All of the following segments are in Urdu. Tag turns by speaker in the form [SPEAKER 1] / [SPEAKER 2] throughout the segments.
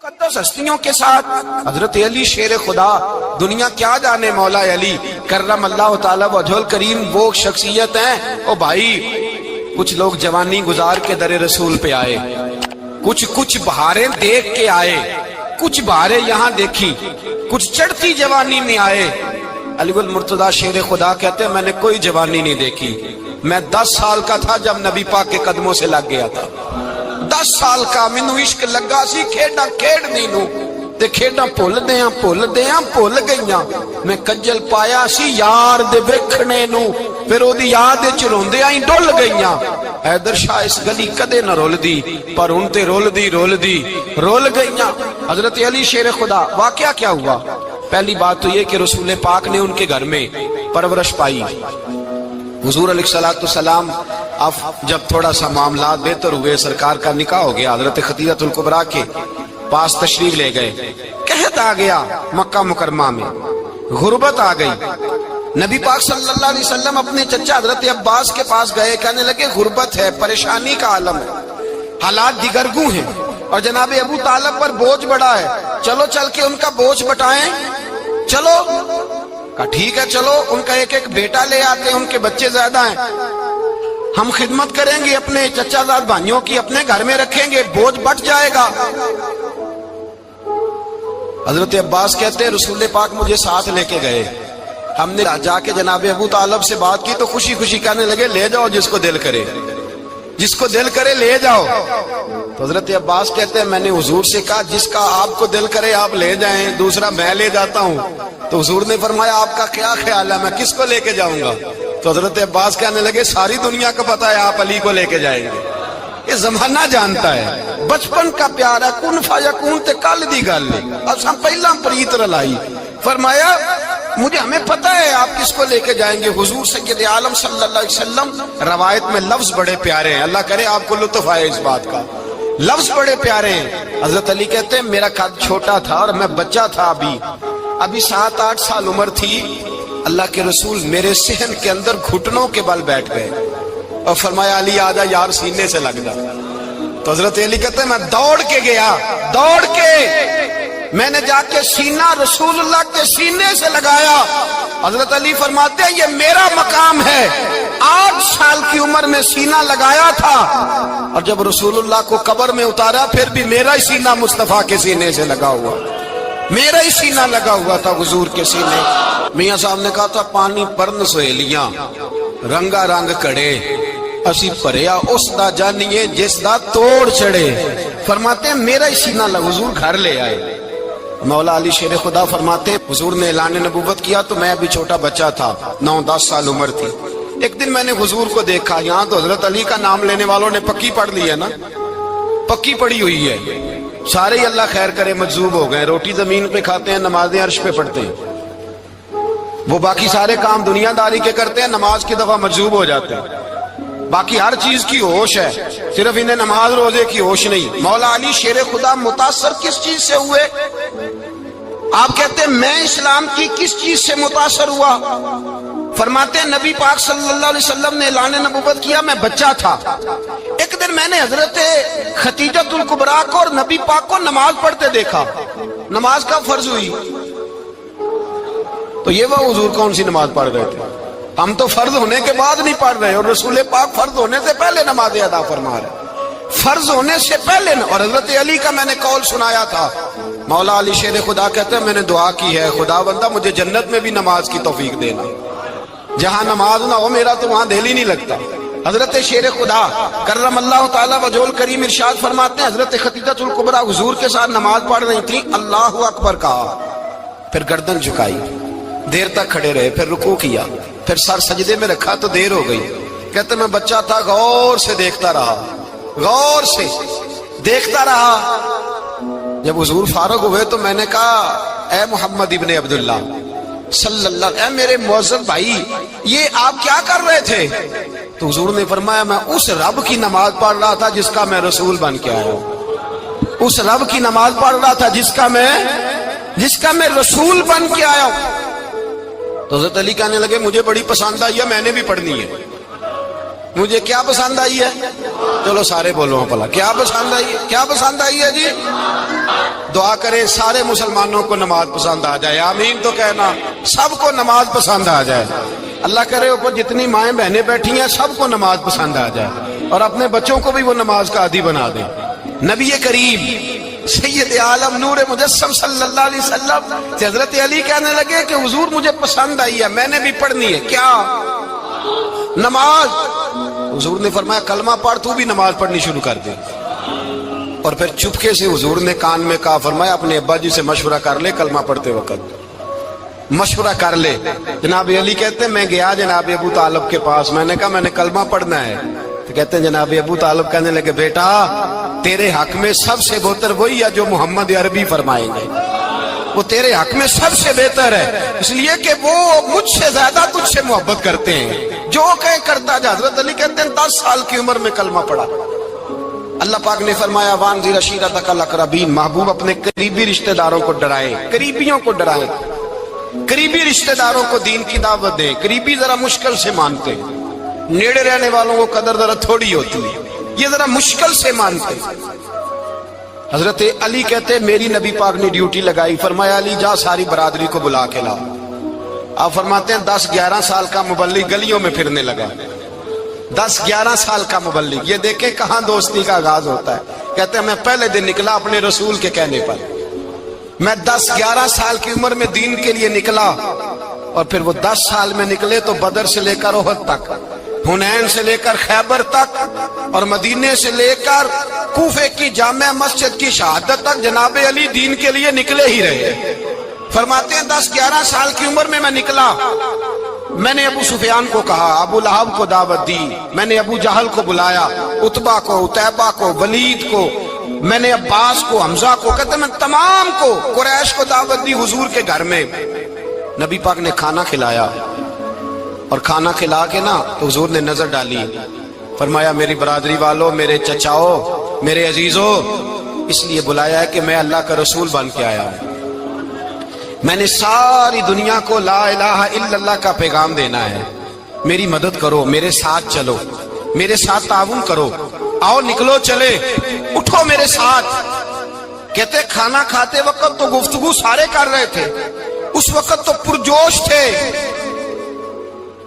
[SPEAKER 1] مقدس ہستیوں کے ساتھ حضرت علی شیر خدا، دنیا کیا جانے مولا علی کرم اللہ تعالی وجہ الکریم وہ شخصیت ہیں۔ او بھائی، کچھ لوگ جوانی گزار کے در رسول پہ آئے، کچھ بہاریں دیکھ کے آئے، کچھ بہاریں یہاں دیکھی، کچھ چڑھتی جوانی میں آئے۔ علی گل مرتضی شیر خدا کہتے ہیں میں نے کوئی جوانی نہیں دیکھی، میں 10 سال کا تھا جب نبی پاک کے قدموں سے لگ گیا تھا۔ 10 سال کا مینوں عشق لگا سی، کھیڈاں کھیڈنی نو تے کھیڈاں بھول گئیاں۔ میں کجل پایا سی یار دے ویکھنے نو، پھر او دی یاد وچ روندیاں ہی ڈل گئیاں۔ حیدر شاہ اس گلی کدے نہ رول دی، پر ہن تے رول گئیاں۔ حضرت علی شیر خدا، واقعہ کیا ہوا؟ پہلی بات تو یہ کہ رسول پاک نے ان کے گھر میں پرورش پائی۔ حضور علیہ السلام اب جب تھوڑا سا معاملات بہتر ہوئے، سرکار کا نکاح ہو گیا، حضرت خدیجہ الکبریٰ کے پاس تشریف لے گئے۔ قحط آ گیا مکہ مکرمہ میں، غربت آ گئی۔ نبی پاک صلی اللہ علیہ وسلم اپنے چچا حضرت عباس کے پاس گئے، کہنے لگے غربت ہے، پریشانی کا عالم ہے، حالات دیگرگوں ہیں، اور جناب ابو طالب پر بوجھ بڑا ہے، چلو چل کے ان کا بوجھ بٹائیں۔ چلو کہا ٹھیک ہے، چلو ان کا ایک بیٹا لے آتے ہیں، ان کے بچے زیادہ ہیں، ہم خدمت کریں گے اپنے چچا زاد بھائیوں کی، اپنے گھر میں رکھیں گے، بوجھ بٹ جائے گا۔ حضرت عباس کہتے ہیں رسول پاک مجھے ساتھ لے کے گئے، ہم نے جا کے جناب ابو طالب سے بات کی تو خوشی خوشی کہنے لگے لے جاؤ جس کو دل کرے لے جاؤ۔ تو حضرت عباس کہتے ہیں میں نے حضور سے کہا جس کا آپ کو دل کرے آپ لے جائیں، دوسرا میں لے جاتا ہوں۔ تو حضور نے فرمایا آپ کا کیا خیال ہے، میں کس کو لے کے جاؤں گا؟ تو حضرت عباس کہنے لگے ساری دنیا کو پتا ہے آپ علی کو لے کے جائیں گے، یہ زمانہ جانتا ہے، بچپن کا پیار ہے، کن فیکون تے کل دی گل ہے، اساں پہلا پریت رلائی۔ فرمایا ہمیں پتہ ہے آپ کس کو لے کے جائیں گے، حضور سید عالم صلی اللہ علیہ وسلم۔ روایت میں لفظ بڑے پیارے ہیں، اللہ کرے آپ کو لطف آئے اس بات کا، لفظ بڑے پیارے ہیں۔ حضرت علی کہتے ہیں میرا قد چھوٹا تھا اور میں بچہ تھا، ابھی 7-8 سال عمر تھی، اللہ کے رسول میرے صحن کے اندر گھٹنوں کے بل بیٹھ گئے اور فرمایا علی آجا یار سینے سے لگ جا۔ تو حضرت علی کہتے ہیں میں دوڑ کے گیا، میں نے جا کے سینہ رسول اللہ کے سینے سے لگایا۔ حضرت علی فرماتے ہیں یہ میرا مقام ہے، 8 سال کی عمر میں سینہ لگایا تھا، اور جب رسول اللہ کو قبر میں اتارا پھر بھی میرا ہی سینہ مصطفیٰ کے سینے سے لگا ہوا، میرا ہی سینہ لگا ہوا تھا حضور کے سینے۔ میاں صاحب نے کہا تھا پانی پرن سہیلیاں رنگا رنگ کڑے، اسی پریا اس دا جانیے جس دا توڑ چڑھے۔ فرماتے ہیں میرا ہی سینہ لگا، حضور گھر لے آئے۔ مولا علی شیر خدا فرماتے ہیں حضور نے اعلان نبوت کیا تو میں ابھی چھوٹا بچہ تھا، 9-10 سال عمر تھی۔ ایک دن میں نے حضور کو دیکھا، یہاں تو حضرت علی کا نام لینے والوں نے پکی پڑھ لی ہے نا، پکی پڑھی ہوئی ہے، سارے ہی اللہ خیر کرے مجذوب ہو گئے، روٹی زمین پہ کھاتے ہیں، نمازیں عرش پہ پڑھتے ہیں، وہ باقی سارے کام دنیا داری کے کرتے ہیں، نماز کی دفعہ مجذوب ہو جاتے ہیں، باقی ہر چیز کی ہوش ہے، صرف انہیں نماز روزے کی ہوش نہیں۔ مولا علی شیر خدا متاثر کس چیز سے ہوئے؟ آپ کہتے ہیں میں اسلام کی کس چیز سے متاثر ہوا؟ فرماتے ہیں نبی پاک صلی اللہ علیہ وسلم نے اعلان نبوت کیا، میں بچہ تھا، ایک دن میں نے حضرت خدیجہ الکبریٰ کو اور نبی پاک کو نماز پڑھتے دیکھا، نماز کا فرض ہوئی تو یہ وہ حضور کون سی نماز پڑھ رہے تھے؟ ہم تو فرض ہونے کے بعد نہیں پڑھ رہے، اور رسول پاک فرض ہونے سے پہلے نماز ادا فرما رہے، فرض ہونے سے پہلے۔ اور حضرت علی کا میں نے قول سنایا تھا، مولا علی شیر خدا کہتے ہیں میں نے دعا کی ہے خدا بندہ مجھے جنت میں بھی نماز کی توفیق دینا، جہاں نماز نہ ہو میرا تو وہاں دل ہی نہیں لگتا۔ حضرت شیر خدا کرم اللہ تعالی وجہ الکریم ارشاد فرماتے ہیں حضرت خدیجہ الکبریٰ حضور کے ساتھ نماز پڑھ رہی تھی، اللہ اکبر کہا، پھر گردن جھکائی، دیر تک کھڑے رہے، پھر رکوع کیا، پھر سر سجدے میں رکھا تو دیر ہو گئی۔ کہتے میں بچہ تھا، غور سے دیکھتا رہا، جب حضور فارغ ہوئے تو میں نے کہا اے محمد ابن عبداللہ صلی اللہ، اے میرے معزز بھائی یہ آپ کیا کر رہے تھے؟ تو حضور نے فرمایا میں اس رب کی نماز پڑھ رہا تھا جس کا میں رسول بن کے آیا ہوں، اس رب کی نماز پڑھ رہا تھا جس کا میں رسول بن کے آیا ہوں۔ تو حضرت علی کہنے لگے مجھے بڑی پسند آئی ہے، میں نے بھی پڑھنی ہے، مجھے کیا پسند آئی ہے؟ چلو سارے بولو پلا کیا پسند آئی ہے؟ کیا پسند آئی ہے جی؟ دعا کریں سارے مسلمانوں کو نماز پسند آ جائے، آمین تو کہنا، سب کو نماز پسند آ جائے۔ اللہ کرے اوپر جتنی مائیں بہنیں بیٹھی ہیں سب کو نماز پسند آ جائے، اور اپنے بچوں کو بھی وہ نماز کا عادی بنا دیں۔ نبی کریم سید عالم نور مجسم صلی اللہ علیہ وسلم سے حضرت علی کہنے لگے کہ حضور مجھے پسند آئی ہے، میں نے بھی پڑھنی ہے۔ کیا؟ نماز۔ حضور نے فرمایا کلمہ پڑھ، تو بھی نماز پڑھنی شروع کر دے۔ اور پھر چپکے سے حضور نے کان میں کہا، فرمایا اپنے ابا جی سے مشورہ کر لے کلمہ پڑھتے وقت، مشورہ کر لے۔ جناب علی کہتے ہیں میں گیا جناب ابو طالب کے پاس، میں نے کہا میں نے کلمہ پڑھنا ہے، تو کہتے ہیں جناب ابو طالب کہنے لگے بیٹا تیرے حق میں سب سے بہتر وہی ہے جو محمد عربی فرمائیں گے، وہ تیرے حق میں سب سے بہتر ہے، اس لیے کہ وہ مجھ سے زیادہ تجھ سے محبت کرتے ہیں، جو کہیں کرتا جا۔ حضرت علی کہتے ہیں 10 سال کی عمر میں کلمہ پڑھا۔ اللہ پاک نے فرمایا وانذر عشیرتک الاقربین، محبوب اپنے قریبی رشتہ داروں کو ڈرائیں، قریبیوں کو ڈرائیں، قریبی رشتہ داروں کو دین کی دعوت دیں۔ قریبی ذرا مشکل سے مانتے، نیڑے رہنے والوں کو قدر ذرا تھوڑی ہوتی ہے، یہ ذرا مشکل سے مانتے۔ حضرت علی کہتے ہیں میری نبی پاک نے ڈیوٹی لگائی، فرمایا علی جا ساری برادری کو بلا کے لا۔ آپ فرماتے ہیں 10-11 سال کا مبلغ گلیوں میں پھرنے لگا، 10-11 سال کا مبلغ۔ یہ دیکھیں کہاں دوستی کا آغاز ہوتا ہے۔ کہتے ہیں میں پہلے دن نکلا اپنے رسول کے کہنے پر، میں 10-11 سال کی عمر میں دین کے لیے نکلا، اور پھر وہ 10 سال میں نکلے تو بدر سے لے کر احد تک، حنین سے لے کر خیبر تک، اور مدینے سے لے کر کوفے کی جامع مسجد کی شہادت تک جناب علی دین کے لیے نکلے ہی رہے۔ فرماتے ہیں 10-11 سال کی عمر میں نکلا، میں نے ابو سفیان کو کہا، ابو لہب کو دعوت دی، میں نے ابو جہل کو بلایا، عتبہ کو، عتیبہ کو، ولید کو، میں نے عباس کو، حمزہ کو، کہتے ہیں میں تمام کو، قریش کو دعوت دی حضور کے گھر میں۔ نبی پاک نے کھانا کھلایا، اور کھانا کھلا کے نا تو حضور نے نظر ڈالی، فرمایا میری برادری والوں، میرے چچاؤ، میرے عزیزوں، اس لیے بلایا ہے کہ میں اللہ کا رسول بن کے آیا ہوں، میں نے ساری دنیا کو لا الہ الا اللہ کا پیغام دینا ہے، میری مدد کرو، میرے ساتھ چلو، میرے ساتھ تعاون کرو، آؤ نکلو چلے، اٹھو میرے ساتھ۔ کہتے کھانا کھاتے وقت تو گفتگو سارے کر رہے تھے، اس وقت تو پرجوش تھے،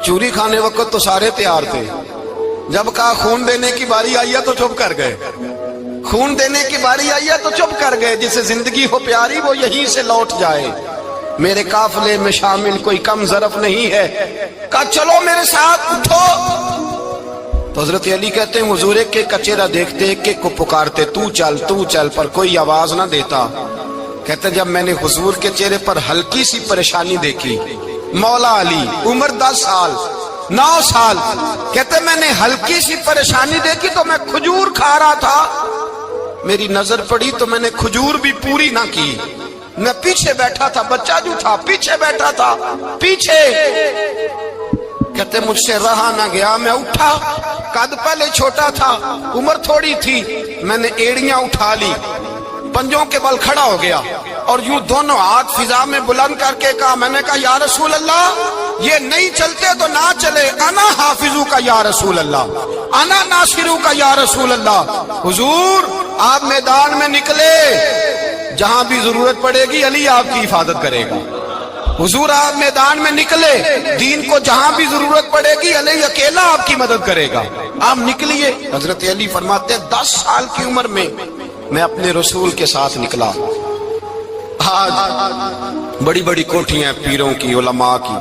[SPEAKER 1] چوری کھانے وقت تو سارے تیار تھے، جب کہا خون دینے کی باری آئی ہے تو چپ کر گئے، خون دینے کی باری آئی ہے تو چپ کر گئے، جسے زندگی ہو پیاری وہ یہیں سے لوٹ جائے، میرے قافلے میں شامل کوئی کم ظرف نہیں ہے، کہا چلو میرے ساتھ اٹھو۔ تو حضرت علی کہتے ہیں حضور ایک ایک کا چہرہ دیکھتے، ایک ایک کو پکارتے تو چل، پر کوئی آواز نہ دیتا۔ کہتے جب میں نے حضور کے چہرے پر ہلکی سی پریشانی دیکھی، مولا علی عمر 10 سال 9 سال، کہتے میں نے ہلکی سی پریشانی دیکھی تو میں کھجور کھا رہا تھا، میری نظر پڑی تو میں نے کھجور بھی پوری نہ کی، میں پیچھے بیٹھا تھا، بچہ جو تھا پیچھے بیٹھا تھا، پیچھے۔ کہتے مجھ سے رہا نہ گیا، میں اٹھا، قد پہلے چھوٹا تھا، عمر تھوڑی تھی، میں نے ایڑیاں اٹھا لی، پنجوں کے بل کھڑا ہو گیا، اور یوں دونوں ہاتھ فضا میں بلند کر کے کہا، میں نے کہا یا رسول اللہ یہ نہیں چلتے تو نہ چلے، انا حافظو کا یا رسول اللہ، انا ناصرو کا یا رسول اللہ۔ حضور آپ میدان میں نکلے، جہاں بھی ضرورت پڑے گی علی آپ کی حفاظت کرے گا۔ حضور آپ میدان میں نکلے، دین کو جہاں بھی ضرورت پڑے گی علی اکیلا آپ کی مدد کرے گا، آپ نکلیے۔ حضرت علی فرماتے ہیں 10 سال کی عمر میں میں اپنے رسول کے ساتھ نکلا۔ آج بڑی بڑی کوٹھیاں پیروں کی، علماء کی،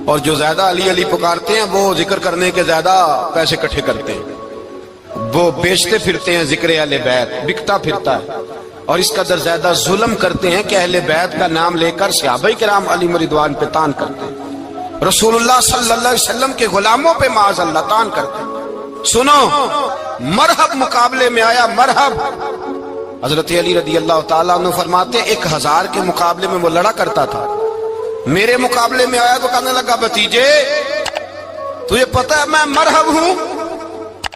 [SPEAKER 1] اور جو زیادہ علی علی پکارتے ہیں وہ ذکر کرنے کے زیادہ پیسے اکٹھے کرتے ہیں، وہ بیچتے پھرتے ہیں، ذکر اہل بیت بکتا پھرتا ہے، اور اس قدر زیادہ ظلم کرتے ہیں کہ اہل بیت کا نام لے کر صحابہ کرام علی رضوان پہ تان کرتے ہیں، رسول اللہ صلی اللہ علیہ وسلم کے غلاموں پہ معاذ اللہ تان کرتے ہیں۔ سنو، مرحب مقابلے میں آیا، مرحب۔ حضرت علی رضی اللہ تعالیٰ عنہ فرماتے 1000 کے مقابلے میں وہ لڑا کرتا تھا، میرے مقابلے میں آیا تو کہنے لگا بھتیجے تجھے پتا ہے میں مرحب ہوں،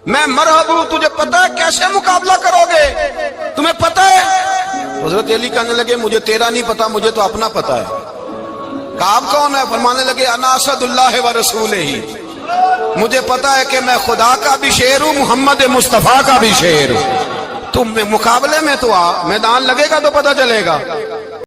[SPEAKER 1] میں مرحب ہوں، تجھے پتا ہے کیسے مقابلہ کرو گے، تمہیں پتا ہے؟ حضرت علی کہنے لگے مجھے تیرا نہیں پتا، مجھے تو اپنا پتا ہے۔ کہا آپ کون ہے؟ فرمانے لگے انا اسد اللہ و رسولہ، مجھے پتا ہے کہ میں خدا کا بھی شیر ہوں، محمد مصطفیٰ کا بھی شیر ہوں. تم مقابلے میں تو آ، میدان لگے گا تو پتہ چلے گا.